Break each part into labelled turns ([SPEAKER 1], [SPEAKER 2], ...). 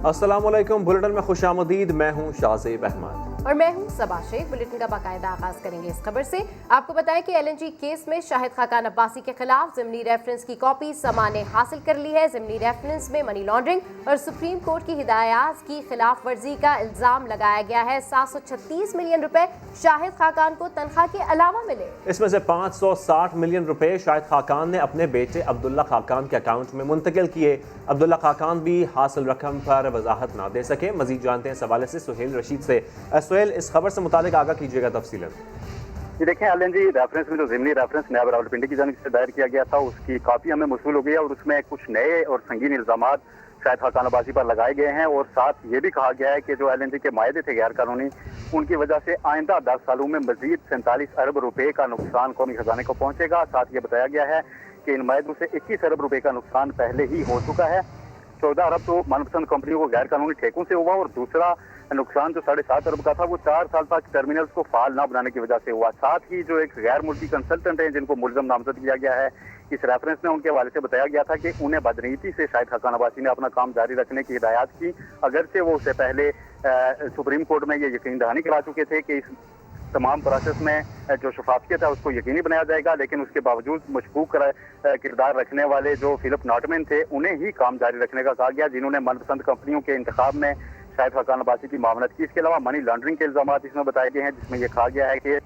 [SPEAKER 1] अस्सलामुअलैकुम। बुलेटिन में खुशामदीद। मैं हूं शाहज़ेब अहमद
[SPEAKER 2] और मैं हूं सबा शेख। बुलेटिन का बाकायदा आगाज करेंगे इस खबर से। आपको बताएं कि LNG केस में शाहिद खाकान अब्बासी के खिलाफ ज़िमनी रेफरेंस की कॉपी समा ने हासिल कर ली है। ज़िमनी रेफरेंस में मनी लॉन्ड्रिंग और सुप्रीम कोर्ट की हिदायत की खिलाफ वर्जी का इल्जाम लगाया गया है। 736 मिलियन रुपए शाहिद खाकान को तनख्वाह के अलावा मिले।
[SPEAKER 1] इसमें से 560 मिलियन रुपए शाहिद खाकान ने अपने बेटे अब्दुल्ला खाकान के अकाउंट में मुंतकिल किए। अब्दुल्ला खाकान भी हासिल रकम पर वजाहत ना दे सके। मजीद जानते हैं इस हवाले से सुहेल रशीद से। सुहेल, इस खबर से मुतालिक आगाह कीजिएगा तफसीलन।
[SPEAKER 3] ये देखें, LNG रेफरेंस में जो ज़िमनी रेफरेंस नया रावलपिंडी की जानिब से दायर किया गया था, उसकी कापी हमें मौसूल हो गई है और उसमें कुछ नए और संगीन इल्जामात शाहिद खाकान अब्बासी पर लगाए गए हैं। और साथ ये भी कहा गया है कि जो LNG के मायदे थे गैर कानूनी, उनकी वजह से आइंदा 10 सालों में मजीद 47 अरब रुपए का नुकसान कौमी खजाने को पहुंचेगा। साथ ये बताया गया है कि इन मायदों से 21 अरब रुपए का नुकसान पहले ही हो चुका है। 14 अरब तो मनपसंद कंपनियों को गैर कानूनी ठेकों से हुआ और दूसरा नुकसान जो 7.5 अरब का था वो 4 साल तक टर्मिनल्स को फाल ना बनाने की वजह से हुआ। साथ ही जो एक गैर मुल्की कंसल्टेंट है जिनको मुलजम नामजद किया गया है, इस रेफरेंस में उनके हवाले से बताया गया था कि उन्हें बदनीति से शाहिद खाकान अब्बासी ने अपना काम जारी रखने की हिदायत की, अगरचे वो उससे पहले सुप्रीम कोर्ट में ये यकीन दहानी करा चुके थे कि इस तमाम प्रोसेस में जो शफाफियत है उसको यकीनी बनाया जाएगा। लेकिन उसके बावजूद मशकूक किरदार रखने वाले जो फिलिप नॉटमैन थे, उन्हें ही काम जारी रखने का कहा गया, जिन्होंने मनपसंद कंपनियों के इंतखाब में शाहिद खाकान अब्बासी की मामलत की। इसके अलावा मनी लॉन्ड्रिंग के इल्जाम इसमें बताए गए हैं, जिसमें यह कहा गया है कि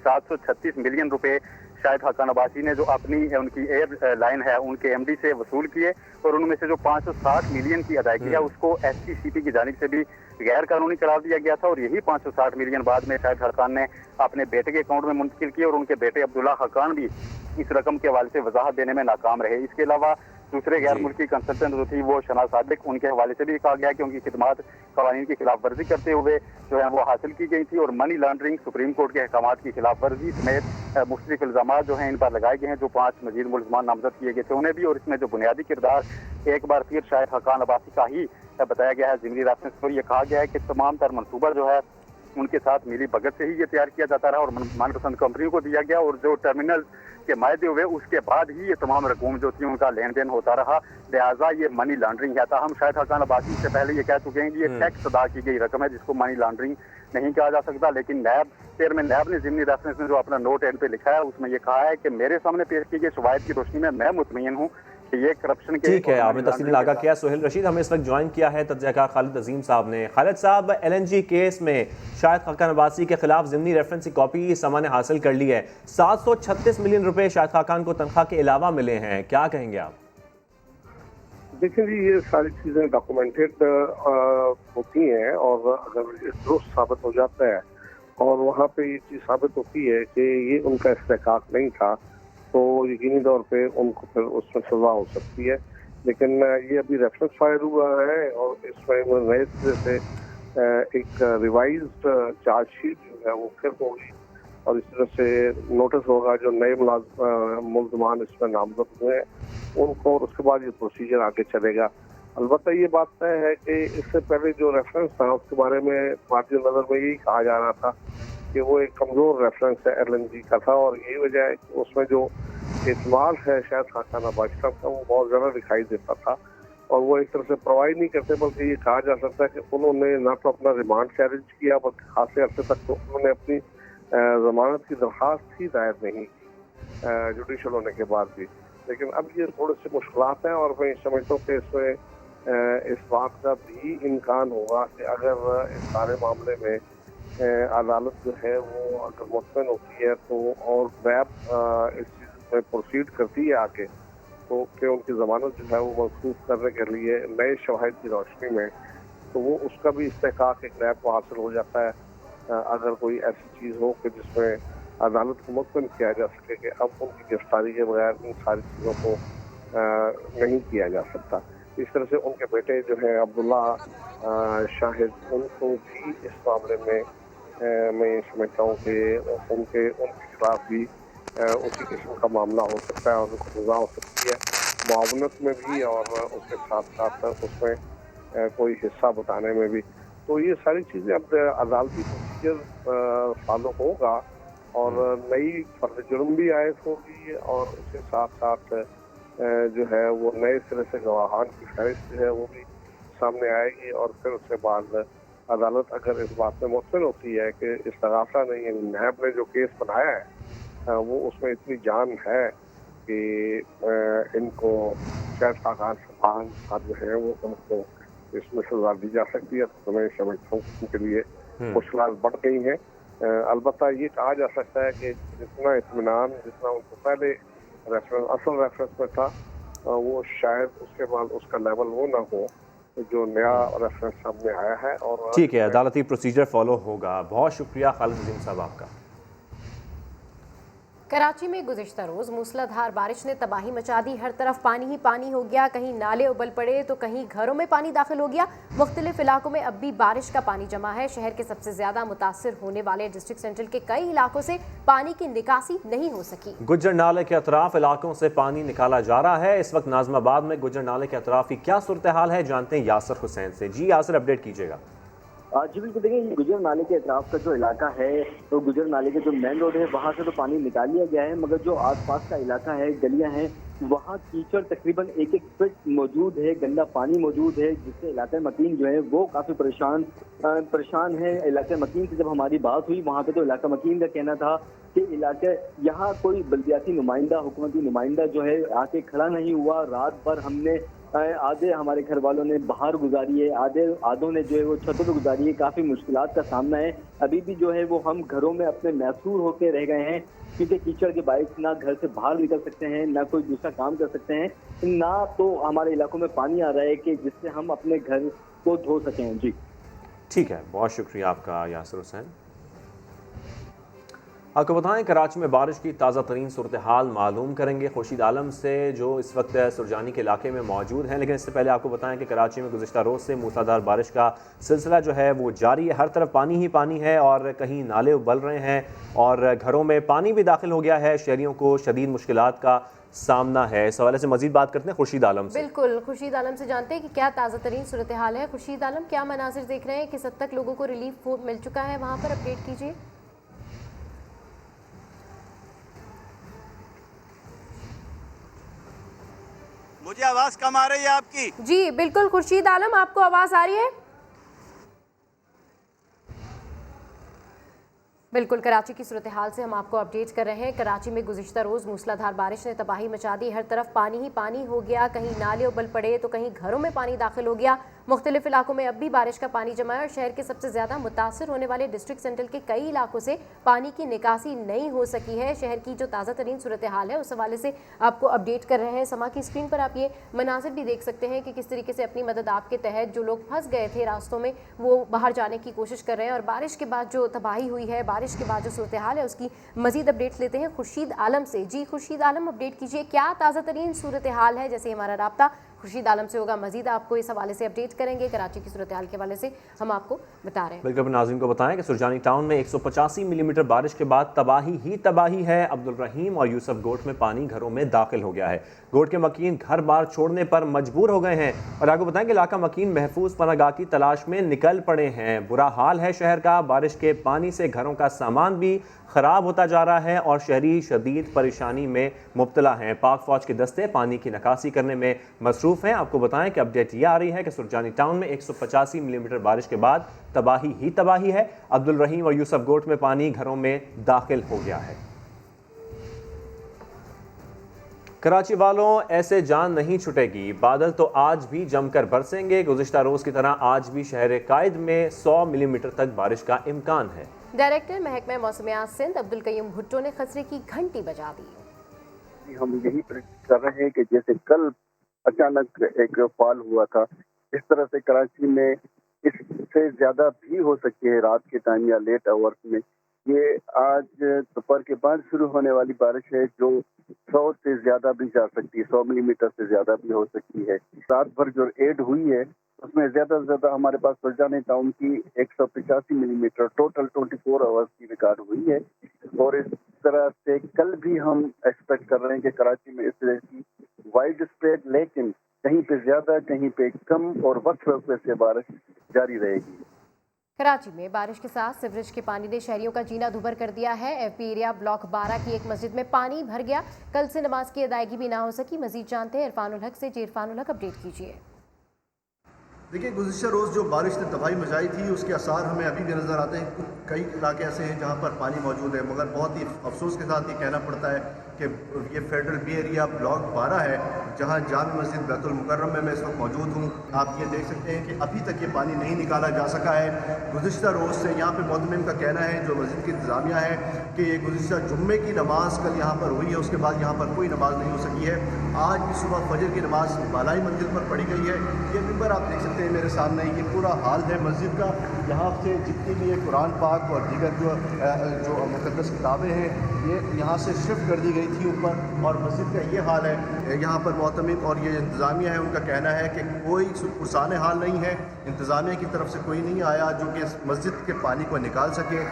[SPEAKER 3] 736 मिलियन रुपए शाहिद खाकान अब्बासी ने जो अपनी उनकी एयर लाइन है उनके MD से वसूल किए और उनमें से जो 560 मिलियन की अदायगी है उसको STCP की जानिब से भी गैर कानूनी करार दिया गया था। और यही 560 मिलियन बाद में शाहिद खाकान ने अपने बेटे के अकाउंट में मुंतकिल किए और उनके बेटे अब्दुल्ला खाकान भी इस रकम के हवाले से वजाहत देने में नाकाम रहे। इसके अलावा दूसरे गैर मुल्की कंसल्टेंट जो थी वो शनाज सादिक, उनके हवाले से भी कहा गया कि उनकी खिदमात कवानीन की खिलाफ वर्जी करते हुए जो है वो हासिल की गई थी। और मनी लॉन्ड्रिंग, सुप्रीम कोर्ट के अहकामात की खिलाफ वर्जी समेत मुख्तलिफ इल्जाम जो हैं इन पर लगाए गए हैं। जो 5 मजीद मुलजमान नामजद किए गए थे उन्हें भी, और इसमें जो बुनियादी किरदार एक बार फिर शाहिद खाकान अब्बासी का ही बताया गया है। ज़िमनी रेफरेंस पर यह कहा गया है कि तमाम तर मनसूबा जो है उनके साथ मिली भगत से ही ये तैयार किया जाता रहा और मनपसंद कंपनियों को दिया गया। और जो टर्मिनल के मायदे हुए उसके बाद ही ये तमाम रकूम जो थी उनका लेन देन होता रहा, लिहाजा ये मनी लॉन्ड्रिंग है। हम शाहिद खाकान अब्बासी से पहले ये कह चुके हैं कि ये टैक्स अदा की गई रकम है जिसको मनी लॉन्ड्रिंग नहीं कहा जा सकता। लेकिन चेयरमैन नैब ने ज़िमनी रेफरेंस में जो अपना नोट एंड पे लिखा है उसमें यह कहा है कि मेरे सामने पेश की गई शवायद की रोशनी में मैं मुतमईन हूँ कि ये करप्शन के।
[SPEAKER 1] ठीक है, आपने तफसील आगाह किया। सुहेल रशीद हमें इस वक्त ज्वाइन किया है तज्ज़ियाकार खालिद अजीम साहब ने। खालिद साहब, LNG केस में शाहिद खाकान अब्बासी के खिलाफ ज़िमनी रेफरेंस की कॉपी समा ने हासिल कर ली है। 736 मिलियन रुपए शाहिद खाकान को तनख्वाह के अलावा मिले हैं, क्या कहेंगे आप?
[SPEAKER 4] देखिए जी, ये सारी चीजें डॉक्यूमेंटेड होती हैं और अगर ये दुरुस्त साबित हो जाता है और वहाँ पे ये चीज साबित होती है कि ये उनका इस्तेकाक नहीं था, तो यकीनी तौर पे उनको फिर उसमें सजा हो सकती है। लेकिन ये अभी रेफरेंस फायर हुआ है और इसमें नए सिरे से एक रिवाइज्ड चार्जशीट जो है वो फिर होगी और इस तरह से नोटिस होगा जो नए मुलजमान इसमें नामजद हुए हैं उनको, और उसके बाद ये प्रोसीजर आगे चलेगा। अलबत्ता ये बात तय है कि इससे पहले जो रेफरेंस था उसके बारे में पार्टी नज़र में यही कहा जा रहा था कि वो एक कमज़ोर रेफरेंस है LNG का था और यही वजह है कि उसमें जो इस्तेमाल है शायद खाकान अब्बासी का वो बहुत ज़्यादा दिखाई देता था और वो एक तरह से प्रोवाइड नहीं करते, बल्कि ये कहा जा सकता है कि उन्होंने ना तो अपना रिमांड चैलेंज किया बल्कि खासे अरसे तक तो उन्होंने अपनी जमानत की दरख्वास्त ही दायर नहीं की जुडिशल होने के बाद भी। लेकिन अब ये थोड़े से मुश्किलात हैं और मैं समझता हूँ कि इसमें इस बात का भी इम्कान होगा कि अगर इस सारे मामले में अदालत जो है वो अगर मुतमईन होती है तो और नैब इस चीज़ में प्रोसीड करती है आगे, तो कि उनकी ज़मानत जो है वो मनसूख करने के लिए नए शवाहिद की रोशनी में, तो वो उसका भी इस्तेकाक एक नैब को हासिल हो जाता है। अगर कोई ऐसी चीज़ हो कि जिसमें अदालत को मुतमईन किया जा सके कि अब उनकी गिरफ्तारी के बगैर इन सारी चीज़ों को नहीं किया जा सकता। इस तरह से उनके बेटे जो है अब्दुल्ला शाहिद, उनको भी इस मामले में मैं समझता हूँ कि उनके खिलाफ भी उसी किस्म का मामला हो सकता है और उनको सजा हो सकती है मुआवनत में भी और उसके साथ साथ उसमें कोई हिस्सा बताने में भी। तो ये सारी चीज़ें अब अदालती प्रोसीजर फॉलो होगा और नई फर्द जुर्म भी आयद होगी और उसके साथ साथ जो है वो नए सिरे से गवाहान की फहरिस्त जो है वो भी सामने आएगी और फिर उसके बाद अदालत अगर इस बात में मुतमिन होती है कि इस्तगासा ने यानी नैब ने जो केस बनाया है वो उसमें इतनी जान है कि इनको शायद खाकान साहब जो है वो उनको इसमें सजा दी जा सकती है, तो मैं समझता हूँ उनके लिए मुश्किलात बढ़ गई हैं। अलबत्ता ये कहा जा सकता है कि जितना इत्मीनान जितना उनको पहले असल रेफरेंस में था वो शायद उसके बाद उसका लेवल वो ना हो जो नया रेफरेंस सामने आया है। और
[SPEAKER 1] ठीक है, अदालती प्रोसीजर फॉलो होगा। बहुत शुक्रिया खालिद अजीम साहब आपका।
[SPEAKER 2] कराची में गुज़िश्ता रोज़ मूसलाधार बारिश ने तबाही मचा दी। हर तरफ पानी ही पानी हो गया, कहीं नाले उबल पड़े तो कहीं घरों में पानी दाखिल हो गया। मुख्तलिफ इलाकों में अब भी बारिश का पानी जमा है। शहर के सबसे ज्यादा मुतासिर होने वाले डिस्ट्रिक्ट सेंट्रल के कई इलाकों से पानी की निकासी नहीं हो सकी।
[SPEAKER 1] गुज्जर नाले के अतराफ इलाकों से पानी निकाला जा रहा है। इस वक्त नाजमाबाद में गुज्जर नाले के अतराफ की क्या सूरत हाल है, जानते हैं यासर हुसैन से। जी यासर, अपडेट कीजिएगा।
[SPEAKER 5] जी बिल्कुल, देखिए ये गुजर नाले के अतराफ का जो इलाका है तो गुजर नाले के जो मेन रोड है वहाँ से तो पानी निकाल लिया गया है, मगर जो आसपास का इलाका है, गलियाँ हैं, वहाँ कीचड़ तकरीबन 1-1 फीट मौजूद है, गंदा पानी मौजूद है, जिससे इलाके मकीन जो है वो काफ़ी परेशान है। इलाके मकीन से जब हमारी बात हुई वहाँ पे तो इलाका मकीन का कहना था कि इलाके यहाँ कोई बल्दियाती नुमाइंदा, हुकूमती नुमाइंदा जो है आके खड़ा नहीं हुआ। रात भर हमने आधे हमारे घर वालों ने बाहर गुजारी है, आधों ने जो है वो छतों पर गुजारी है। काफ़ी मुश्किलात का सामना है। अभी भी जो है वो हम घरों में अपने मैसूर होकर रह गए हैं, क्योंकि कीचड़ के बाइस ना घर से बाहर निकल सकते हैं, ना कोई दूसरा काम कर सकते हैं, ना तो हमारे इलाकों में पानी आ रहा है कि जिससे हम अपने घर को धो सकें। जी
[SPEAKER 1] ठीक है, बहुत शुक्रिया आपका यासर हुसैन। आपको बताएं कराची में बारिश की ताज़ा तरीन सूरत हाल मालूम करेंगे खुर्शीद आलम से, जो इस वक्त सुरजानी के इलाके में मौजूद हैं। लेकिन इससे पहले आपको बताएं कि कराची में गुज़िश्ता रोज़ से मूसलाधार बारिश का सिलसिला जो है वो जारी है। हर तरफ पानी ही पानी है और कहीं नाले उबल रहे हैं और घरों में पानी भी दाखिल हो गया है। शहरियों को शदीद मुश्किलात का सामना है। इस हवाले से मजीद बात करते हैं खुर्शीद आलम से।
[SPEAKER 2] बिल्कुल, खुर्शीद आलम से जानते हैं कि क्या ताज़ा तरीन सूरत हाल है। खुर्शीद आलम, क्या मनाजिर देख रहे हैं, किस हद तक लोगों को रिलीफ मिल चुका है, वहाँ पर अपडेट कीजिए।
[SPEAKER 6] मुझे आवाज कम आ रही है आपकी?
[SPEAKER 2] जी बिल्कुल खुर्शीद आलम, आपको आवाज आ रही है? बिल्कुल, कराची की सूरत हाल से हम आपको अपडेट कर रहे हैं। कराची में गुज़िश्ता रोज़ मूसलाधार बारिश ने तबाही मचा दी। हर तरफ पानी ही पानी हो गया, कहीं नाले उबल पड़े तो कहीं घरों में पानी दाखिल हो गया। मुख्तलिफ इलाकों में अब भी बारिश का पानी जमा है और शहर के सबसे ज़्यादा मुतासिर होने वाले डिस्ट्रिक्ट सेंट्रल के कई इलाकों से पानी की निकासी नहीं हो सकी है। शहर की जो ताज़ा तरीन सूरत हाल है उस हवाले से आपको अपडेट कर रहे हैं। समा की स्क्रीन पर आप ये मनाजिर भी देख सकते हैं कि किस तरीके से अपनी मदद आपके तहत जो लोग फंस गए थे रास्तों में वो बाहर जाने की कोशिश कर रहे हैं। और बारिश के बाद जो तबाही हुई है, बारिश के बाद जो सूरत हाल है, उसकी मजीद अपडेट लेते हैं खुर्शीद आलम से। जी खुर्शीद आलम, अपडेट कीजिए, क्या ताज़ा तरीन सूरत हाल है। जैसे हमारा राब्ता खुर्शीद आलम से होगा, मजीद आपको इस हवाले से अपडेट करेंगे। कराची की सूरत हाल के हवाले से हम आपको बता रहे हैं।
[SPEAKER 1] बिल्कुल, अपने नाज़रीन को बताएं कि सुरजानी टाउन में 185 मिलीमीटर बारिश के बाद तबाही ही तबाही है। अब्दुल रहीम और यूसुफ गोट में पानी घरों में दाखिल हो गया है। गोट के मकीन घर बार छोड़ने पर मजबूर हो गए हैं और आपको बताएं कि इलाका मकीन महफूज पनागाह की तलाश में निकल पड़े हैं। बुरा हाल है शहर का। बारिश के पानी से घरों का सामान भी ख़राब होता जा रहा है और शहरी शदीद परेशानी में मुब्तला हैं। पाक फौज के दस्ते पानी की निकासी करने में मसरूफ़ हैं। आपको बताएं कि अपडेट ये आ रही है कि सुरजानी टाउन में 185 मिलीमीटर बारिश के बाद तबाही ही तबाही है। अब्दुल रहीम और यूसुफ गोट में पानी घरों में दाखिल हो गया है। कराची वालों, ऐसे जान नहीं छुटेगी। बादल तो आज भी जमकर बरसेंगे। गुज़िश्ता रोज़ की तरह आज भी शहर कायद में 100 मिलीमीटर तक बारिश का इम्कान है।
[SPEAKER 2] डायरेक्टर महकमा मौसमियात सिंध अब्दुल कय्यूम भुट्टो ने खसरे की घंटी बजा दी।
[SPEAKER 3] हम यही प्रेडिक्ट कर रहे हैं कि जैसे कल अचानक एक फॉल हुआ था, इस तरह से कराची में इससे ज्यादा भी हो सकती है रात के टाइम या लेट आवर्स में। ये आज दोपहर के बाद शुरू होने वाली बारिश है जो 100 से ज्यादा भी जा सकती है, 100 मिलीमीटर से ज्यादा भी हो सकती है। रात भर जो एड हुई है उसमें ज्यादा से ज्यादा हमारे पास सुरजानी टाउन की 185 मिलीमीटर टोटल 24 आवर्स की रिकॉर्ड हुई है। और इस तरह से कल भी हम एक्सपेक्ट कर रहे हैं कि कराची में इस तरह की वाइड स्प्रेड, लेकिन कहीं पे ज्यादा कहीं पे कम और वक्त वक्त से बारिश जारी रहेगी।
[SPEAKER 2] कराची में बारिश के साथ सीवरेज के पानी ने शहरियों का जीना दुभर कर दिया है। एफपी एरिया ब्लॉक 12 की एक मस्जिद में पानी भर गया। कल से नमाज की अदायगी भी ना हो सकी। मजीद जानते हैं इरफानुल हक से। जी इरफानुल हक, अपडेट कीजिए।
[SPEAKER 7] देखिए, गुज़िश्ता रोज़ जो बारिश ने तबाही मचाई थी उसके आसार हमें अभी भी नज़र आते हैं। कई इलाके ऐसे हैं जहाँ पर पानी मौजूद है, मगर बहुत ही अफसोस के साथ ये कहना पड़ता है कि ये फेडरल बी एरिया ब्लॉक 12 है, जहाँ जामे मस्जिद बैतुल मुकर्रम में मैं इस वक्त मौजूद हूँ। आप ये देख सकते हैं कि अभी तक ये पानी नहीं निकाला जा सका है। गुज़िश्ता रोज़ से यहाँ पे मोहतमिम का कहना है, जो मस्जिद की इंतज़ामिया है, कि ये गुज़िश्ता जुम्मे की नमाज़ कल यहाँ पर हुई है, उसके बाद यहाँ पर कोई नमाज़ नहीं हो सकी है। आज भी सुबह फजर की नमाज़ बालाई मंजिल पर पढ़ी गई है। ये मिंबर आप देख सकते हैं मेरे सामने, ये पूरा हाल है मस्जिद का। यहाँ से जितनी भी ये कुरान पाक और दीगर जो मुक़द्दस किताबें हैं, ये यहाँ से शिफ्ट कर दी गई थी ऊपर, और मस्जिद का ये हाल है। यहाँ पर मोहतमिम और ये इंतज़ामिया है, उनका कहना है कि कोई पुरसान हाल नहीं है, इंतज़ामिया की तरफ से कोई नहीं आया जो कि इस मस्जिद के पानी को निकाल सके।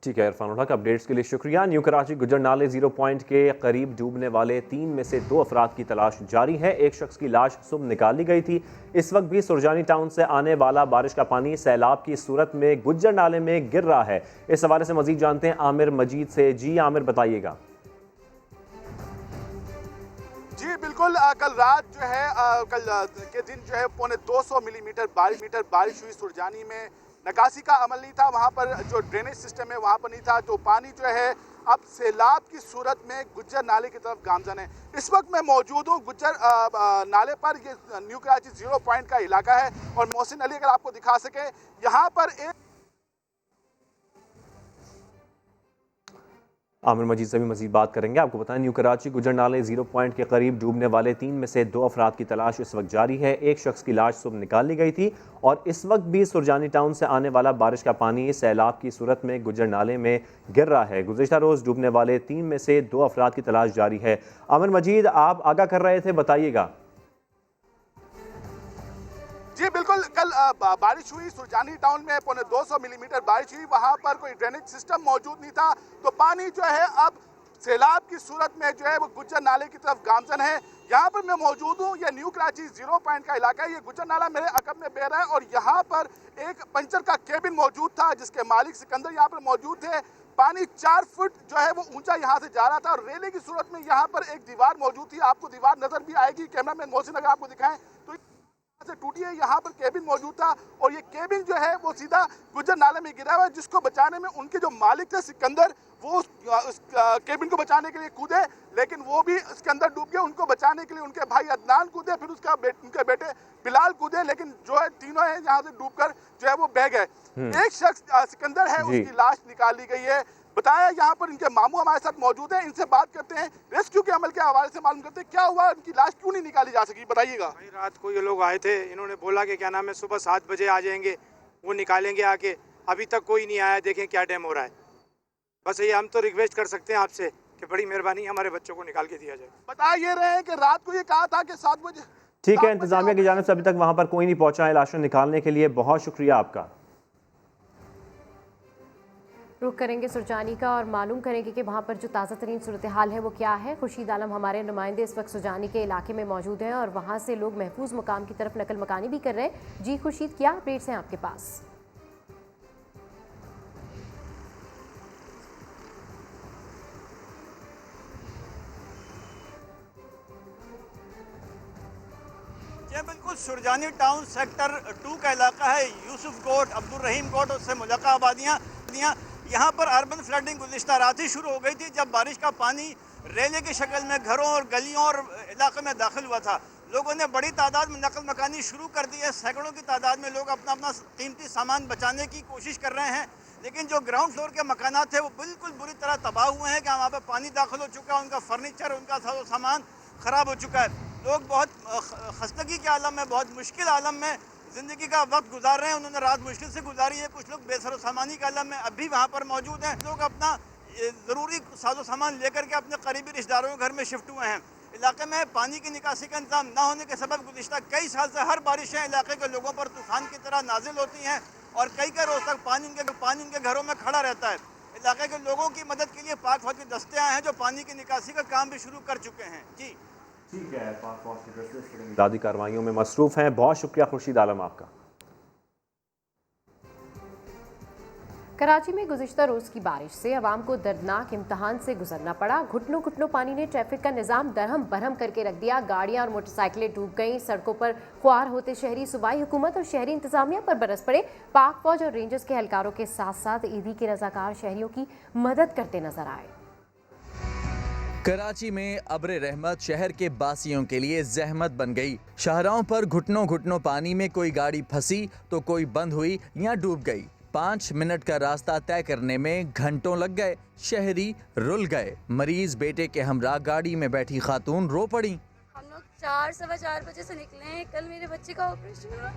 [SPEAKER 1] ठीक है इरफान उल्ला का अपडेट्स के लिए शुक्रिया। न्यू कराची गुजर नाले 0 पॉइंट के करीब डूबने वाले 3 में से 2 अफराद की तलाश जारी है। एक शख्स की लाश सुबह निकाली गई थी। इस वक्त भी सुरजानी टाउन से आने वाला बारिश का पानी सैलाब की सूरत में गुजर नाले में गिर रहा है। इस हवाले से मजीद जानते हैं आमिर मजीद से। जी आमिर, बताइएगा।
[SPEAKER 8] जी बिल्कुल, कल रात जो है कल के दिन जो है 250 मिलीमीटर बारिश हुई सुरजानी में। निकासी का अमल नहीं था, वहाँ पर जो ड्रेनेज सिस्टम है वहाँ पर नहीं था, तो पानी जो है अब सैलाब की सूरत में गुज्जर नाले की तरफ गामजन है। इस वक्त मैं मौजूद हूँ गुज्जर नाले पर। ये न्यू कराची 0 पॉइंट का इलाका है, और मोहसिन अली अगर आपको दिखा सके, यहाँ पर एक
[SPEAKER 1] आमिर मजीद से भी मजीद बात करेंगे। आपको बताएं न्यू कराची गुजर नाले 0 पॉइंट के करीब डूबने वाले 3 में से 2 अफराद की तलाश इस वक्त जारी है। एक शख्स की लाश सुबह निकाल ली गई थी, और इस वक्त भी सुरजानी टाउन से आने वाला बारिश का पानी सैलाब की सूरत में गुजर नाले में गिर रहा है। गुज़िश्ता रोज़ डूबने वाले 3 में से 2 अफराद की तलाश जारी है। आमिर मजीद, आप आगाह कर रहे थे, बताइएगा।
[SPEAKER 8] जी बिल्कुल, कल बारिश हुई सुरजानी टाउन में 250 मिलीमीटर बारिश हुई। वहाँ पर कोई ड्रेनेज सिस्टम मौजूद नहीं था, तो पानी जो है अब सैलाब की सूरत में जो है वो गुज्जर नाले की तरफ गामजन है। यहाँ पर मैं मौजूद हूँ, ये न्यू कराची 0 पॉइंट का इलाका है। ये गुज्जर नाला मेरे अकब में बह रहा है, और यहाँ पर एक पंचर का केबिन मौजूद था, जिसके मालिक सिकंदर यहाँ पर मौजूद थे। पानी 4 फुट जो है वो ऊंचा यहाँ से जा रहा था, और रेले की सूरत में यहाँ पर एक दीवार मौजूद थी। आपको दीवार नजर भी आएगी, कैमरामैन मोहसिन अगर आपको दिखाएं तो से टूटी है। यहाँ पर केबिन मौजूद था, और ये केबिन जो है वो सीधा गुज्जर नाले में गिरा हुआ है, जिसको बचाने में उनके जो मालिक थे सिकंदर, वो उस केबिन को बचाने के लिए कूदे, लेकिन वो भी इसके अंदर डूब गए। उनको बचाने के लिए उनके भाई अदनान कूदे, फिर उनके बेटे बिलाल कूदे, लेकिन जो है तीनों है यहाँ से डूबकर जो है वो बह गए। एक शख्स सिकंदर है, उसकी लाश निकाल ली गई है। बताया यहाँ पर इनके मामू हमारे साथ मौजूद हैं, इनसे बात करते हैं, रेस्क्यू के अमल के हवाले से मालूम करते हैं क्या हुआ, इनकी लाश क्यों नहीं निकाली जा सकी, बताइएगा।
[SPEAKER 9] रात को ये लोग आए थे, इन्होंने बोला कि क्या नाम है सुबह 7 बजे आ जाएंगे, वो निकालेंगे आके। अभी तक कोई नहीं आया, देखें क्या टाइम हो रहा है। बस ये हम तो रिक्वेस्ट कर सकते हैं आपसे कि बड़ी मेहरबानी हमारे बच्चों को निकाल के दिया जाए।
[SPEAKER 8] बता ये रहे हैं कि रात को ये कहा था कि 7 बजे।
[SPEAKER 1] ठीक है, इंतजामिया की जानिब से अभी तक वहाँ पर कोई नहीं पहुँचा है लाशें निकालने के लिए। बहुत शुक्रिया आपका।
[SPEAKER 2] रुख करेंगे सुरजानी का और मालूम करेंगे कि वहाँ पर जो ताज़ा तरीन सूरत हाल है वो क्या है। खुर्शीद आलम हमारे नुमाइंदे इस वक्त सुरजानी के इलाके में मौजूद हैं, और वहाँ से लोग महफूज मुकाम की तरफ नकल मकानी भी कर रहे हैं। जी खुर्शीद, क्या अपडेट्स हैं आपके पास?
[SPEAKER 6] ये बिल्कुल सुरजानी टाउन सेक्टर 2 का इलाका है। यूसुफ कोट, अब्दुल रहीम कोट, उससे मुल्का आबादियाँ। यहाँ पर अर्बन फ्लडिंग गुज़िश्ता रात ही शुरू हो गई थी, जब बारिश का पानी रेले की शक्ल में घरों और गलियों और इलाके में दाखिल हुआ था। लोगों ने बड़ी तादाद में नकल मकानी शुरू कर दी है। सैकड़ों की तादाद में लोग अपना अपना कीमती सामान बचाने की कोशिश कर रहे हैं, लेकिन जो ग्राउंड फ्लोर के मकानात थे वो बिल्कुल बुरी तरह तबाह हुए हैं कि वहाँ पर पानी दाखिल हो चुका है, उनका फर्नीचर, उनका सामान ख़राब हो चुका है। लोग बहुत खस्तगी के आलम में, बहुत मुश्किल आलम में ज़िंदगी का वक्त गुजार रहे हैं। उन्होंने रात मुश्किल से गुजारी है। कुछ लोग बेसर सामानी के आलम में अब भी वहाँ पर मौजूद हैं। लोग अपना ज़रूरी साजो सामान लेकर के अपने करीबी रिश्तेदारों के घर में शिफ्ट हुए हैं। इलाके में पानी की निकासी का इंतजाम न होने के सबब गुज़िश्ता कई साल से हर बारिशें इलाके के लोगों पर तूफान की तरह नाजिल होती हैं, और कई रोज़ तक पानी उनके घरों में खड़ा रहता है। इलाके के लोगों की मदद के लिए पाक फौज के दस्ते आए हैं, जो पानी की निकासी का काम भी शुरू कर चुके हैं। जी
[SPEAKER 1] ठीक है, पाक फौज के दस्ते इमदादी कार्रवाइयों में मसरूफ़ हैं। बहुत शुक्रिया खुर्शीद आलम आपका।
[SPEAKER 2] कराची में गुज़िश्ता रोज़ की बारिश से अवाम को दर्दनाक इम्तहान से गुजरना पड़ा। घुटनों घुटनों पानी ने ट्रैफिक का निज़ाम दरहम बरहम करके रख दिया। गाड़ियां और मोटरसाइकिलें डूब गईं। सड़कों पर ख्वार होते शहरी सूबाई हुकूमत और शहरी इंतजामिया पर बरस पड़े। पाक फौज और रेंजर्स के एहलकारों के साथ साथ ईदी के रजाकार शहरियों की मदद करते नजर आए।
[SPEAKER 10] कराची में अब्र रहमत शहर के बासियों के लिए जहमत बन गई। शाहराहों पर घुटनों घुटनों पानी में कोई गाड़ी फंसी तो कोई बंद हुई या डूब गई। 5 मिनट का रास्ता तय करने में घंटों लग गए। शहरी रुल गए। मरीज बेटे के हमरा गाड़ी में बैठी खातून रो पड़ी।
[SPEAKER 11] हम लोग 4 सवा 4 बजे से निकले हैं। कल मेरे बच्चे का ऑपरेशन हुआ।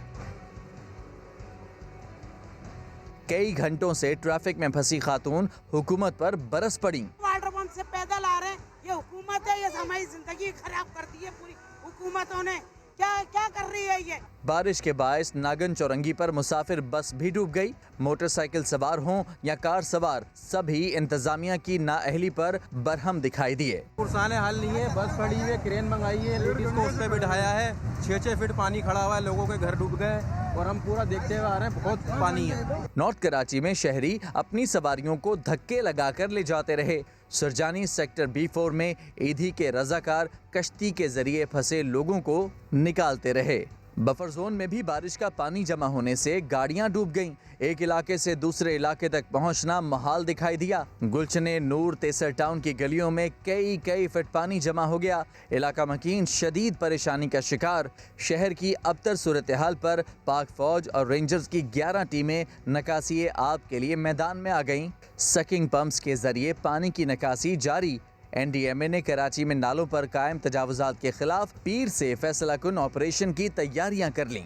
[SPEAKER 10] कई घंटों से ट्रैफिक में फंसी खातून हुकूमत पर बरस पड़ी।
[SPEAKER 12] वाटर पंप से पैदल आ रहे हैं। ये हुकूमत है, ये हमारी जिंदगी खराब कर दी है पूरी हुकूमतों ने। क्या कर रही है ये?
[SPEAKER 10] बारिश के बायस नागन चौरंगी पर मुसाफिर बस भी डूब गई। मोटरसाइकिल सवार हों या कार सवार, सभी इंतजामिया की नाअहली पर बरहम दिखाई दिए।
[SPEAKER 13] पुरसाने हाल नहीं है। बस खड़ी हुई है, क्रेन मंगाई है, लेडीज को उस पर बिठाया है। 6-6 फीट पानी खड़ा हुआ है, लोगों के घर डूब गए और हम पूरा देखते हुए आ रहे हैं, बहुत पानी है।
[SPEAKER 10] नॉर्थ कराची में शहरी अपनी सवारियों को धक्के लगाकर ले जाते रहे। सुरजानी सेक्टर B4 में ईदी के रजाकार कश्ती के जरिए फंसे लोगों को निकालते रहे। बफर जोन में भी बारिश का पानी जमा होने से गाड़ियां डूब गईं। एक इलाके से दूसरे इलाके तक पहुंचना मुहाल दिखाई दिया। गुलचने नूर तेसर टाउन की गलियों में कई फीट पानी जमा हो गया। इलाका मकीन शदीद परेशानी का शिकार। शहर की अबतर सूरत हाल पर पाक फौज और रेंजर्स की 11 टीमें नकासी आब के लिए मैदान में आ गईं। सकिंग पंप्स के जरिए पानी की निकासी जारी। NDMA ने कराची में नालों पर कायम तजावुजात के खिलाफ पीर से फैसला कुन ऑपरेशन की तैयारियां कर लीं।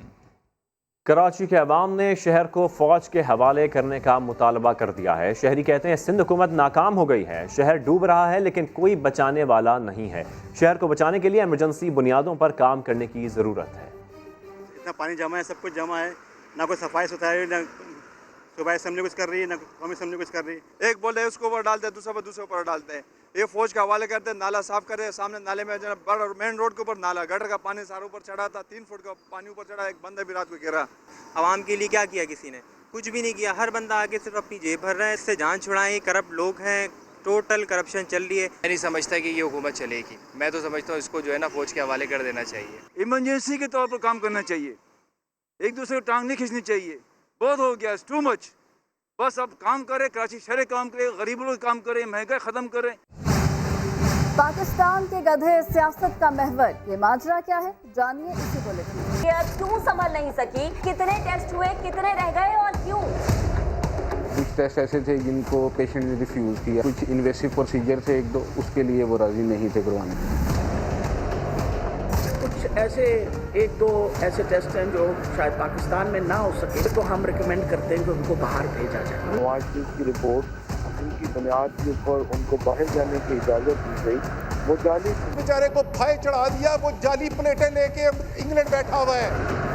[SPEAKER 1] कराची के अवाम ने शहर को फौज के हवाले करने का मुतालबा कर दिया है। शहरी कहते हैं सिंध हुकूमत नाकाम हो गई है। शहर डूब रहा है लेकिन कोई बचाने वाला नहीं है। शहर को बचाने के लिए इमरजेंसी बुनियादों पर काम करने की ज़रूरत है।
[SPEAKER 6] इतना पानी जमा है, सब कुछ जमा है, ना कोई सफाई सुथराई, ना सुबह असेंबली कुछ कर रही है, ना कौमी असेंबली कुछ कर रही है। एक बोले उसको ऊपर डालते हैं, दूसरे ऊपर डालते हैं। ये फौज के हवाले करते हैं, नाला साफ करे। सामने नाले में जो बड़ा मेन रोड के ऊपर नाला, गटर का पानी सारा ऊपर चढ़ा था। 3 फुट का पानी ऊपर चढ़ा। एक बंदा भी रात को गिरा।
[SPEAKER 14] आवाम के लिए क्या किया किसी ने? कुछ भी नहीं किया। हर बंदा आके सिर्फ अपनी जेब भर रहा है। इससे जान छुड़ाएं। करप्ट लोग हैं, टोटल करप्शन चल रही है।
[SPEAKER 15] मैं नहीं समझता कि ये हुकूमत चलेगी। मैं तो समझता हूँ इसको जो है ना फौज के हवाले कर देना चाहिए।
[SPEAKER 6] इमरजेंसी के तौर पर काम करना चाहिए। एक दूसरे को टांग नहीं खींचनी चाहिए। बहुत हो गया, टू मच। बस अब काम करे, कराची शहर काम करे, गरीब लोग काम करे, महंगाई खत्म करे।
[SPEAKER 16] पाकिस्तान के गधे सियासत का महवर, ये माजरा क्या है, जानिए इसी बुलेटिन में।
[SPEAKER 17] क्यों संभल नहीं सकी, कितने टेस्ट हुए, कितने रह गए और क्यों?
[SPEAKER 18] कुछ टेस्ट ऐसे थे जिनको पेशेंट ने रिफ्यूज किया। कुछ इन्वेसिव प्रोसीजर थे 1-2, उसके लिए वो राजी नहीं थे करवाने।
[SPEAKER 19] कुछ ऐसे 1-2 ऐसे टेस्ट हैं जो शायद पाकिस्तान में ना हो सके, तो हम रिकमेंड करते हैं कि उनको बाहर भेजा जाए।
[SPEAKER 4] नवाज शरीफ की रिपोर्ट उनकी बुनियाद के ऊपर उनको बाहर जाने की इजाज़त दी गई। वो जाली
[SPEAKER 8] बेचारे को फाय चढ़ा दिया। वो जाली प्लेटें लेके इंग्लैंड बैठा हुआ है।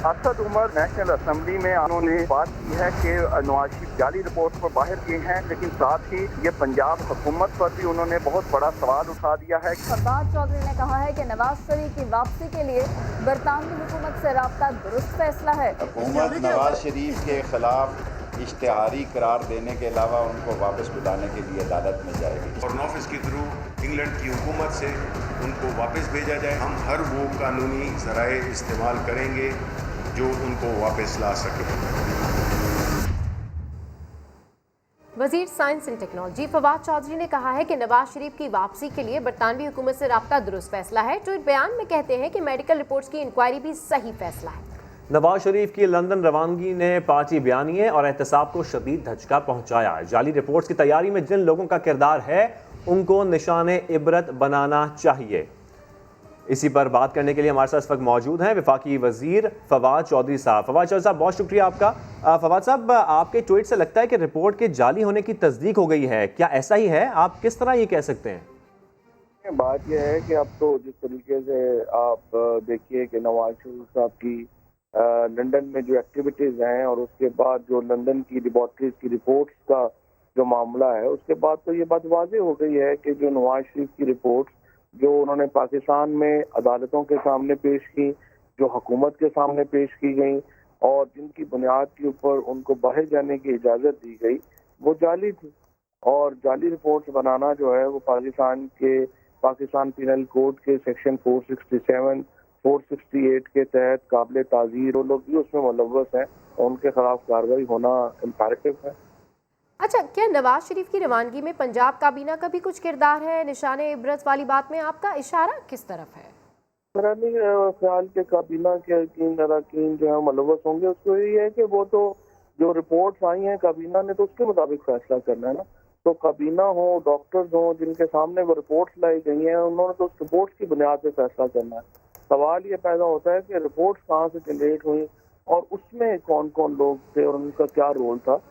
[SPEAKER 3] असद उमर नेशनल असेंबली में उन्होंने बात की है कि नवाज शरीफ जाली रिपोर्ट पर बाहर किए हैं, लेकिन साथ ही ये पंजाब हुकूमत पर भी उन्होंने बहुत बड़ा सवाल उठा दिया है।
[SPEAKER 16] फवाद चौधरी ने कहा है कि नवाज शरीफ की वापसी के लिए बरतानवी हुकूमत से राब्ता दुरुस्त फैसला है।
[SPEAKER 20] हुकूमत नवाज शरीफ के खिलाफ इश्तिहारी करार देने के अलावा उनको वापस बुलाने के लिए अदालत में जाएगी।
[SPEAKER 21] फॉरेन ऑफिस के थ्रू इंग्लैंड की हुकूमत से उनको वापस भेजा जाए। हम हर वो कानूनी ज़राए इस्तेमाल करेंगे जो उनको वापस ला सके।
[SPEAKER 2] वजीर science and technology Fawad Chaudhry ने कहा है कि नवाज शरीफ की वापसी के लिए बरतानवी हुकूमत से राब्ता दुरुस्त फैसला है। ट्वीट बयान में कहते हैं कि मेडिकल रिपोर्ट्स की इंक्वायरी भी सही फैसला है।
[SPEAKER 1] नवाज शरीफ की लंदन रवानगी ने पार्टी बयानिए और एहतसाब को शदीद धचका पहुंचाया। जाली रिपोर्ट्स की तैयारी में जिन लोगों का किरदार है उनको निशाने इबरत बनाना चाहिए। इसी पर बात करने के लिए हमारे साथ इस वक्त मौजूद हैं वफाकी वजीर फवाद चौधरी साहब। फवाद चौधरी साहब, बहुत शुक्रिया आपका। फवाद साहब, आपके ट्वीट से लगता है कि रिपोर्ट के जाली होने की तस्दीक हो गई है, क्या ऐसा ही है? आप किस तरह ये कह सकते हैं?
[SPEAKER 4] बात यह है कि अब तो जिस तरीके से आप देखिए कि नवाज शरीफ साहब की लंदन में जो एक्टिविटीज हैं और उसके बाद जो लंदन की लेबॉर्ट्रीज की रिपोर्ट्स का जो मामला है, उसके बाद तो ये बात वाज़ेह हो गई है कि जो नवाज शरीफ की रिपोर्ट्स जो उन्होंने पाकिस्तान में अदालतों के सामने पेश की, जो हुकूमत के सामने पेश की गई, और जिनकी बुनियाद के ऊपर उनको बाहर जाने की इजाज़त दी गई वो जाली थी। और जाली रिपोर्ट्स बनाना जो है वो पाकिस्तान पीनल कोड के सेक्शन 467, 468 के तहत काबिल ताज़ीर, वो लोग भी उसमें मुलव्वस हैं और उनके खिलाफ कार्रवाई होना इम्पेरेटिव है।
[SPEAKER 2] अच्छा, क्या नवाज शरीफ की रवानगी में पंजाब काबीना का भी कुछ किरदार है? निशाने इबरत वाली बात में आपका इशारा किस तरफ है?
[SPEAKER 4] मेरा नहीं ख्याल के काबीना के अरकान जो है मुलव्वस होंगे। उसको ये है कि वो तो जो रिपोर्ट्स आई हैं काबीना ने तो उसके मुताबिक फैसला करना है ना। तो काबीना हो, डॉक्टर्स हो, जिनके सामने वो रिपोर्ट्स लाई गई हैं, उन्होंने तो उस रिपोर्ट्स की बुनियाद पे फैसला करना है। सवाल ये पैदा होता है कि रिपोर्ट्स कहाँ से जनरेट हुई और उसमें कौन कौन लोग थे और उनका क्या रोल था।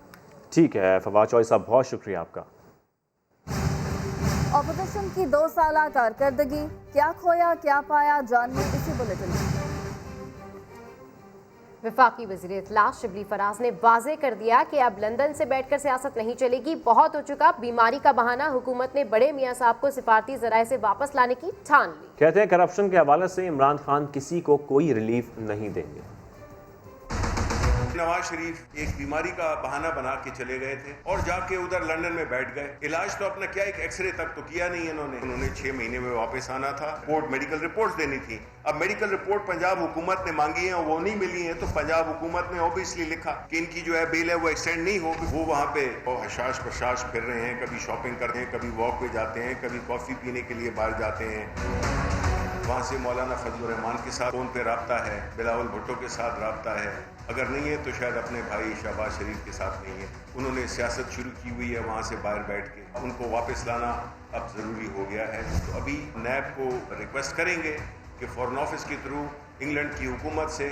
[SPEAKER 1] ठीक है फवाद चौधरी साहब, बहुत शुक्रिया आपका।
[SPEAKER 16] ऑपोजिशन की 2 साल कारकर्दगी, क्या खोया क्या पाया, जानने इसी बुलेटिन में।
[SPEAKER 2] वफाकी वज़ीर इत्तलात शिबली फराज ने वाज़े कर दिया कि अब लंदन से बैठकर सियासत नहीं चलेगी, बहुत हो चुका। बीमारी का बहाना हुकूमत ने बड़े मियाँ साहब को सिफारती ज़राए से वापस लाने की ठान ली।
[SPEAKER 1] कहते हैं करप्शन के हवाले से इमरान खान किसी को कोई रिलीफ नहीं देंगे।
[SPEAKER 21] नवाज शरीफ एक बीमारी का बहाना बना के चले गए थे और जाके उधर लंदन में बैठ गए। इलाज तो अपना क्या, एक एक्सरे तक तो किया नहीं उन्होंने 6 महीने में वापस आना था। रिपोर्ट मेडिकल रिपोर्ट्स देनी थी। अब मेडिकल रिपोर्ट पंजाब हुकूमत ने मांगी है और वो नहीं मिली है, तो पंजाब हुकूमत ने ऑब्वियसली लिखा कि इनकी जो है बेल है वो एक्सटेंड नहीं हो। वो वहाँ पे हशाश प्रशाश फिर रहे हैं, कभी शॉपिंग करते हैं, कभी वॉक पे जाते हैं, कभी कॉफी पीने के लिए बाहर जाते हैं। वहाँ से मौलाना फजलुर रहमान के साथ फोन पे राब्ता है, बिलावल भुट्टो के साथ राब्ता है, अगर नहीं है तो शायद अपने भाई शहबाज शरीफ के साथ नहीं है। उन्होंने सियासत शुरू की हुई है वहाँ से बाहर बैठ के, उनको वापस लाना अब ज़रूरी हो गया है। तो अभी नैब को रिक्वेस्ट करेंगे कि फॉरेन ऑफिस के थ्रू इंग्लैंड की हुकूमत से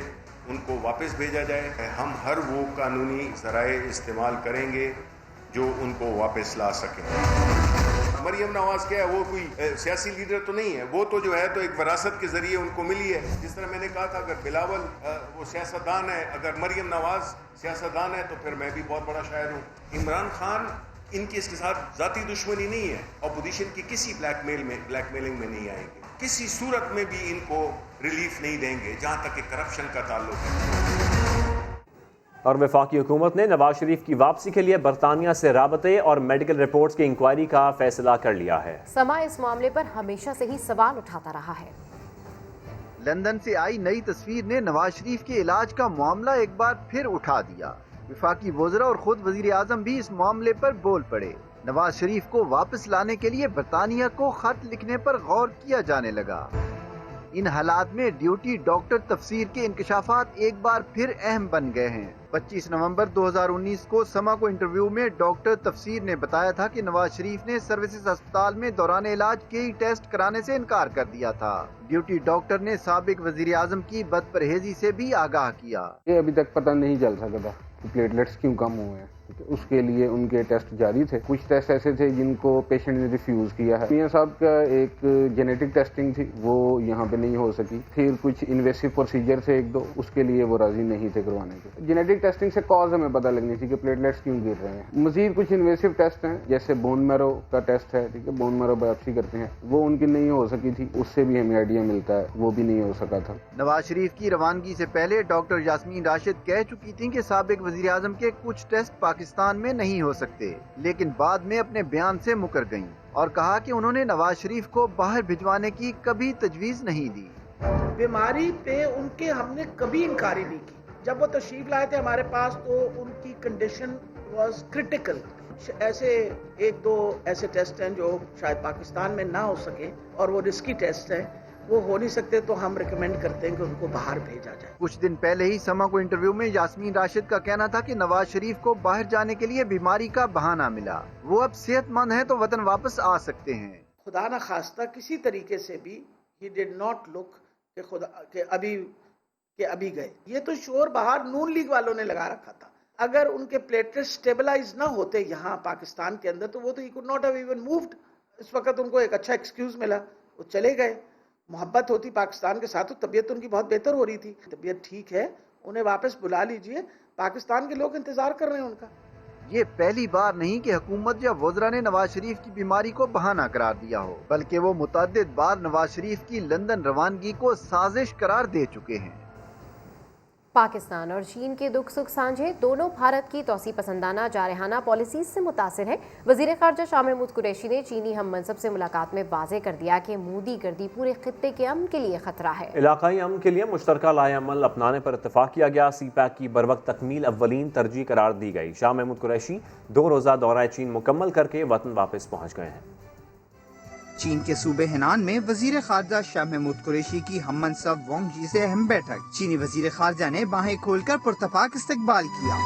[SPEAKER 21] उनको वापस भेजा जाए। हम हर वो कानूनी ज़राए इस्तेमाल करेंगे जो उनको वापस ला सकें। मरियम नवाज क्या है, वो कोई सियासी लीडर तो नहीं है, वो तो जो है तो एक विरासत के जरिए उनको मिली है। जिस तरह मैंने कहा था, अगर बिलावल वो सियासतदान है, अगर मरियम नवाज सियासतदान है, तो फिर मैं भी बहुत बड़ा शायर हूँ। इमरान खान इनकी इसके साथ जाती दुश्मनी नहीं है, अपोजिशन की किसी ब्लैकमेलिंग में नहीं आएंगे, किसी सूरत में भी इनको रिलीफ नहीं देंगे जहाँ तक कि करप्शन का ताल्लुक है।
[SPEAKER 1] और वफाकी हुकूमत ने नवाज शरीफ की वापसी के लिए बरतानिया से राबते और मेडिकल रिपोर्ट्स की इंक्वायरी का फैसला कर लिया है।
[SPEAKER 2] समा इस मामले पर हमेशा से ही सवाल उठाता रहा है।
[SPEAKER 5] लंदन से आई नई तस्वीर ने नवाज शरीफ के इलाज का मामला एक बार फिर उठा दिया। वफाकी वज़रा और खुद वज़ीर आज़म भी इस मामले पर बोल पड़े। नवाज शरीफ को वापस लाने के लिए बरतानिया को खत लिखने पर गौर किया जाने लगा। इन हालात में ड्यूटी डॉक्टर तफसीर के इंकशाफात एक बार फिर अहम बन गए हैं। 25 नवंबर 2019 को समा को इंटरव्यू में डॉक्टर तफसीर ने बताया था कि नवाज शरीफ ने सर्विसेज अस्पताल में दौरान इलाज कई टेस्ट कराने से इनकार कर दिया था। ड्यूटी डॉक्टर ने साबिक वजीर आजम की बदपरहेजी से भी आगाह किया।
[SPEAKER 18] ये अभी तक पता नहीं चल सका था कि प्लेटलेट्स क्यों कम हुए हैं, उसके लिए उनके टेस्ट जारी थे। कुछ टेस्ट ऐसे थे जिनको पेशेंट ने रिफ्यूज किया है। मियां साहब का एक जेनेटिक टेस्टिंग थी, वो यहाँ पे नहीं हो सकी। फिर कुछ इन्वेसिव प्रोसीजर थे 1-2, उसके लिए वो राजी नहीं थे करवाने के। जेनेटिक टेस्टिंग से कॉज हमें पता लगनी थी कि प्लेटलेट्स क्यों गिर रहे हैं। मजीद कुछ इन्वेसिव टेस्ट हैं, जैसे बोन मैरो का टेस्ट है, ठीक है, बोन मैरो बायोप्सी करते हैं, वो उनकी नहीं हो सकी थी, उससे भी हमें आइडिया मिलता है, वो भी नहीं हो सका था।
[SPEAKER 5] नवाज शरीफ की रवानगी से पहले डॉक्टर यास्मीन राशिद कह चुकी थी कि साबिक वजीर आजम के कुछ टेस्ट पाकिस्तान में नहीं हो सकते, लेकिन बाद में अपने बयान से मुकर गईं और कहा कि उन्होंने नवाज शरीफ को बाहर भिजवाने की कभी तजवीज नहीं दी।
[SPEAKER 19] बीमारी पे उनके हमने कभी इनकारी नहीं की। जब वो तशरीफ लाए थे हमारे पास तो उनकी कंडीशन वाज क्रिटिकल। ऐसे 1-2 ऐसे टेस्ट हैं जो शायद पाकिस्तान में ना हो सके और वो रिस्की टेस्ट हैं, वो हो नहीं सकते, तो हम रिकमेंड करते हैं कि उनको बाहर भेजा जाए।
[SPEAKER 5] कुछ दिन पहले ही समा को इंटरव्यू में यास्मीन राशिद का कहना था कि नवाज शरीफ को बाहर जाने के लिए बीमारी का बहाना मिला, वो अब सेहतमंद हैं तो वतन वापस आ सकते हैं।
[SPEAKER 19] खुदा न खास्ता किसी तरीके से भी ही डिड नॉट लुक कि खुदा के अभी गए। ये तो शोर बाहर नून लीग वालों ने लगा रखा था। अगर उनके प्लेटलेट स्टेबलाइज ना होते यहाँ पाकिस्तान के अंदर तो वो तो he could not have even moved. इस वक्त उनको एक अच्छा एक्सक्यूज मिला, वो चले गए। मोहब्बत होती पाकिस्तान के साथ तो तबीयत उनकी बहुत बेहतर हो रही थी। तबीयत ठीक है, उन्हें वापस बुला लीजिए, पाकिस्तान के लोग इंतजार कर रहे हैं उनका।
[SPEAKER 5] ये पहली बार नहीं कि हुकूमत या वज़रा ने नवाज शरीफ की बीमारी को बहाना करार दिया हो, बल्कि वो मुतअद्दिद बार नवाज शरीफ की लंदन रवानगी को साजिश करार दे चुके हैं।
[SPEAKER 2] पाकिस्तान और चीन के दुख सुख साझे, दोनों भारत की तौसी पसंदाना जारहाना पॉलिसी से मुतासिर है। वजीर खारजा शाह महमूद कुरैशी ने चीनी हम मनसब से मुलाकात में वाज़ेह कर दिया कि मोदी गर्दी पूरे खित्ते के अमन के लिए खतरा है।
[SPEAKER 1] इलाकाई अमन के लिए मुश्तरका लाएअमल अपनाने पर इत्तेफाक किया गया। CPEC की बरवक्त तकमील अव्वलीन तरजीह करार दी गई। शाह महमूद कुरैशी 2 रोज़ा दौरा चीन मुकम्मल करके वतन वापस पहुँच गए हैं।
[SPEAKER 7] चीन के सूबे हेनान में वजीर खारजा शाह महमूद कुरैशी की हम मनसब वांग जी से अहम बैठक। चीनी वजीर खारजा ने बाहें खोलकर पुरतपाक इस्तकबाल किया,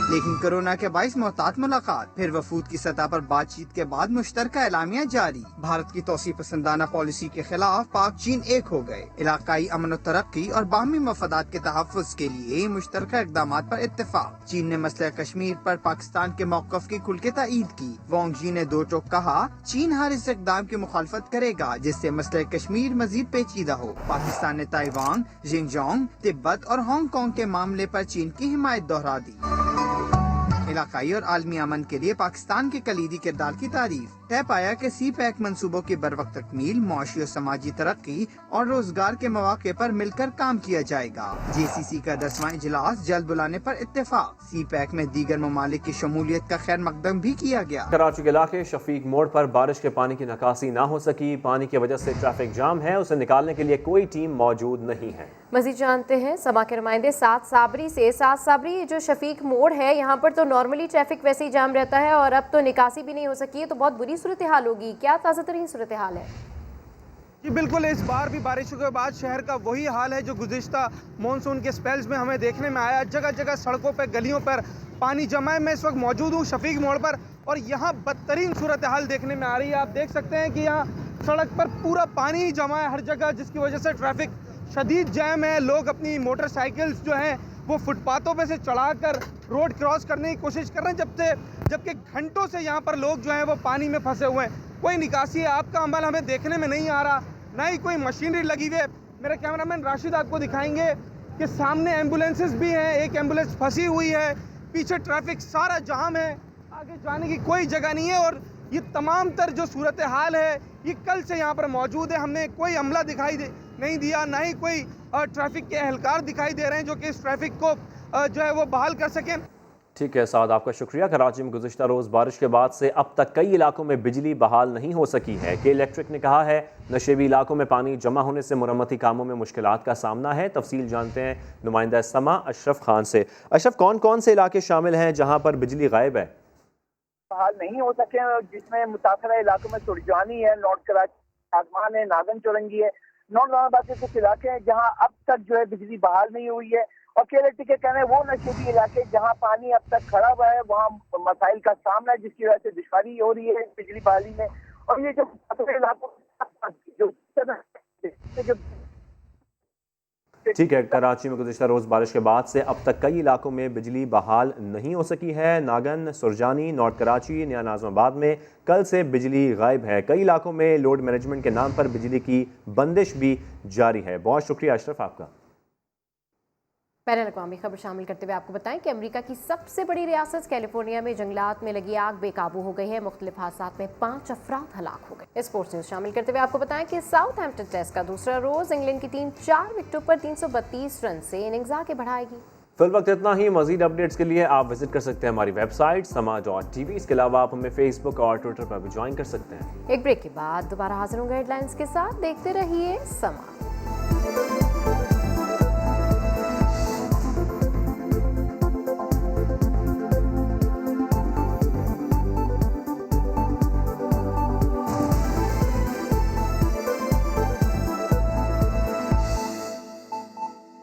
[SPEAKER 7] लेकिन कोरोना के बाइस मोहतात मुलाकात। फिर वफूद की सतह पर बातचीत के बाद मुश्तरका एलामिया जारी। भारत की तौसी पसंदाना पॉलिसी के खिलाफ पाक चीन एक हो गए। इलाकाई अमन और तरक्की और बाहमी मफादात के तहफ़्फ़ुज़ के लिए मुश्तरका इक़दाम पर इत्तेफाक। चीन ने मसला कश्मीर पर पाकिस्तान के मौक़िफ़ की खुल के तायीद की। वांग जी ने दो टोक कहा, चीन हर इस इक़दाम की मुखालफत करेगा जिससे मसला कश्मीर मजीद पेचीदा हो। पाकिस्तान ने ताइवान, जिंगजोंग, तिब्बत और हांगकांग के मामले पर चीन की हिमायत दोहरा दी। इलाकाई और आलमी अमन के लिए पाकिस्तान के कलीदी किरदार की तारीफ। तय पाया कि CPEC मंसूबों की बरवक्त तकमील, मुआशी और समाजी तरक्की और रोजगार के मौके पर मिलकर काम किया जाएगा। JCC का 10वां इजलास जल्द बुलाने पर इत्तेफाक। CPEC में दीगर ममालिक की शमूलियत का खैर मकदम भी किया गया।
[SPEAKER 1] कराची के इलाके शफीक मोड़ पर बारिश के पानी की निकासी न हो सकी। पानी की वजह से ट्रैफिक जाम है, उसे निकालने के लिए कोई टीम मौजूद नहीं है।
[SPEAKER 2] मजीद जानते हैं समा के नुमाइंदे साद साबरी से। साद साबरी, जो शफीक मोड़ है यहाँ पर तो नॉर्मली ट्रैफिक वैसे ही जाम रहता है और अब तो निकासी भी नहीं हो सकी है, तो बहुत बुरी सूरत हाल होगी। क्या ताज़ा तरीन सूरत हाल है?
[SPEAKER 22] जी बिल्कुल, इस बार भी बारिशों के बाद शहर का वही हाल है जो गुज़िश्ता मानसून के स्पेल्स में हमें देखने में आया। जगह जगह सड़कों पर, गलियों पर पानी जमा है। मैं इस वक्त मौजूद हूँ शफीक मोड़ पर और यहाँ बदतरीन सूरत हाल देखने में आ रही है। आप देख सकते हैं कि यहाँ सड़क पर पूरा पानी ही जमा है हर जगह, जिसकी वजह से ट्रैफिक शदीद जैम है। लोग अपनी मोटरसाइकिल्स जो हैं वो फुटपाथों पे से चढ़ाकर रोड क्रॉस करने की कोशिश कर रहे हैं, जबकि घंटों से यहाँ पर लोग जो हैं वो पानी में फंसे हुए हैं। कोई निकासी है आपका अमल हमें देखने में नहीं आ रहा, ना ही कोई मशीनरी लगी हुई है। मेरे कैमरामैन राशिद आपको दिखाएंगे कि सामने एम्बुलेंसेस भी हैं, एक एम्बुलेंस फंसी हुई है, पीछे ट्रैफिक सारा जाम है, आगे जाने की कोई जगह नहीं है। और ये तमाम तर जो सूरत हाल है ये कल से यहाँ पर मौजूद है। हमने कोई अमला नहीं दिया, ना ही कोई ट्रैफिक के एहलकार दिखाई दे रहे हैं जो कि इस ट्रैफिक को जो है वो बहाल कर सकें।
[SPEAKER 1] ठीक है साद, आपका शुक्रिया। कराची में गुज़िश्ता रोज़ बारिश के बाद से अब तक कई इलाकों में बिजली बहाल नहीं हो सकी है। के इलेक्ट्रिक ने कहा है नशेबी इलाकों में पानी जमा होने से मुरम्मती कामों में मुश्किलात का सामना है। तफसील जानते हैं नुमाइंदा समा अशरफ खान से। अशरफ, कौन कौन से इलाके शामिल हैं जहाँ पर बिजली गायब है?
[SPEAKER 23] बहाल नहीं हो सके, जिसमें मुतासरा इलाकों में सुरजानी है, नॉर्थ कराची, आसमान है, नागन चौरंगी है, नॉर्थ इस्लामाबाद के कुछ इलाके हैं जहां अब तक जो है बिजली बहाल नहीं हुई है। और केएलटी के कहने वो नशेबी इलाके जहां पानी अब तक खड़ा हुआ है वहां मसाइल का सामना है, जिसकी वजह से दुश्वारी हो रही है बिजली बहाली में। और ये जो इलाकों
[SPEAKER 1] ठीक है, कराची में गुज़िश्ता रोज़ बारिश के बाद से अब तक कई इलाकों में बिजली बहाल नहीं हो सकी है। नागन, सुरजानी, नॉर्थ कराची, नया नाज़िमाबाद में कल से बिजली गायब है। कई इलाकों में लोड मैनेजमेंट के नाम पर बिजली की बंदिश भी जारी है। बहुत शुक्रिया अशरफ आपका।
[SPEAKER 2] बैनुल अक़वामी खबर शामिल करते हुए आपको बताएं कि अमेरिका की सबसे बड़ी रियासत कैलिफोर्निया में जंगलात में लगी आग बेकाबू हो गई है। मुख्तलिफ हादसात में 5 अफराद हलाक हो गए। स्पोर्ट्स न्यूज शामिल करते हुए आपको बताएं कि साउथहैम्पटन टेस्ट का दूसरा रोज इंग्लैंड की टीम 4 विकेटों पर 332 रन से इनिंग्स आगे बढ़ाएगी।
[SPEAKER 1] फिल वक्त इतना ही। मजीद अपडेट्स के लिए आप विजिट कर सकते हैं हमारी वेबसाइट sama.tv। इसके अलावा आप हमें फेसबुक और ट्विटर पर भी ज्वाइन कर सकते हैं।
[SPEAKER 2] एक ब्रेक के बाद दोबारा हाजिर होंगे हेडलाइंस के साथ। देखते रहिए समा।